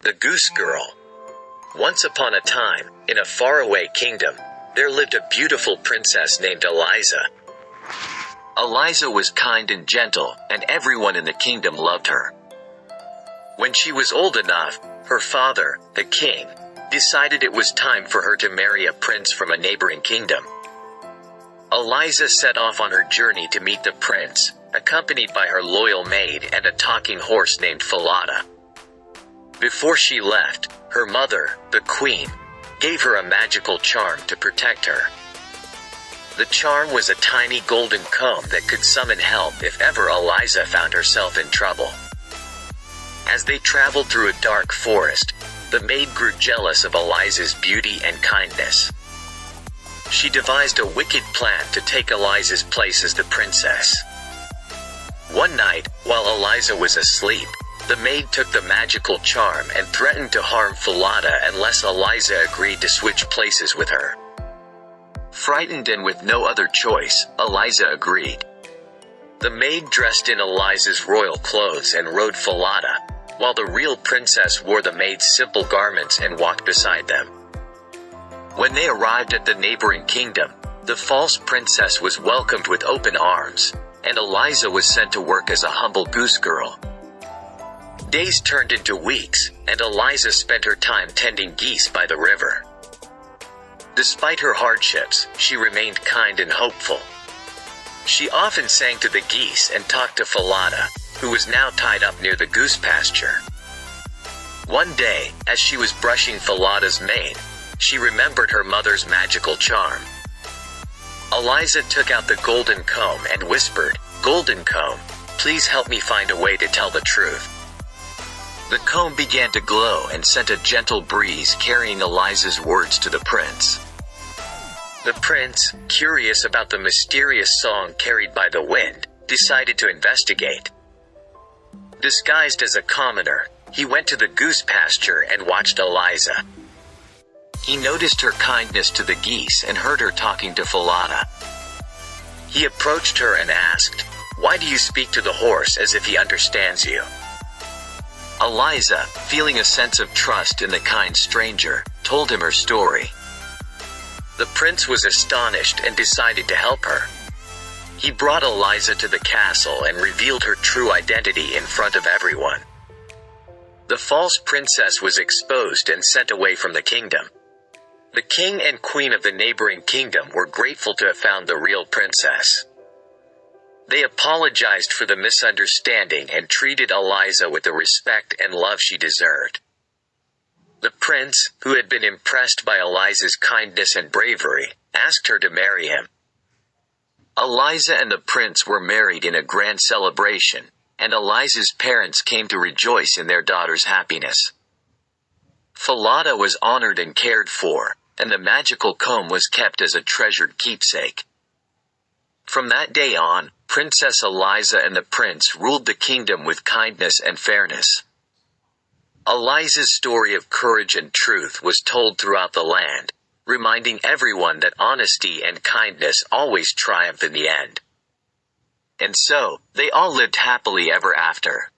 The Goose Girl. Once upon a time, in a faraway kingdom, there lived a beautiful princess named Eliza. Eliza was kind and gentle, and everyone in the kingdom loved her. When she was old enough, her father, the king, decided it was time for her to marry a prince from a neighboring kingdom. Eliza set off on her journey to meet the prince, accompanied by her loyal maid and a talking horse named Falada. Before she left, her mother, the queen, gave her a magical charm to protect her. The charm was a tiny golden comb that could summon help if ever Eliza found herself in trouble. As they traveled through a dark forest, the maid grew jealous of Eliza's beauty and kindness. She devised a wicked plan to take Eliza's place as the princess. One night, while Eliza was asleep, the maid took the magical charm and threatened to harm Falada unless Eliza agreed to switch places with her. Frightened and with no other choice, Eliza agreed. The maid dressed in Eliza's royal clothes and rode Falada, while the real princess wore the maid's simple garments and walked beside them. When they arrived at the neighboring kingdom, the false princess was welcomed with open arms, and Eliza was sent to work as a humble goose girl. Days turned into weeks, and Eliza spent her time tending geese by the river. Despite her hardships, she remained kind and hopeful. She often sang to the geese and talked to Falada, who was now tied up near the goose pasture. One day, as she was brushing Falada's mane, she remembered her mother's magical charm. Eliza took out the golden comb and whispered, "Golden comb, please help me find a way to tell the truth." The comb began to glow and sent a gentle breeze carrying Eliza's words to the prince. The prince, curious about the mysterious song carried by the wind, decided to investigate. Disguised as a commoner, he went to the goose pasture and watched Eliza. He noticed her kindness to the geese and heard her talking to Falada. He approached her and asked, "Why do you speak to the horse as if he understands you?" Eliza, feeling a sense of trust in the kind stranger, told him her story. The prince was astonished and decided to help her. He brought Eliza to the castle and revealed her true identity in front of everyone. The false princess was exposed and sent away from the kingdom. The king and queen of the neighboring kingdom were grateful to have found the real princess. They apologized for the misunderstanding and treated Eliza with the respect and love she deserved. The prince, who had been impressed by Eliza's kindness and bravery, asked her to marry him. Eliza and the prince were married in a grand celebration, and Eliza's parents came to rejoice in their daughter's happiness. Falada was honored and cared for, and the magical comb was kept as a treasured keepsake. From that day on, Princess Eliza and the prince ruled the kingdom with kindness and fairness. Eliza's story of courage and truth was told throughout the land, reminding everyone that honesty and kindness always triumph in the end. And so, they all lived happily ever after.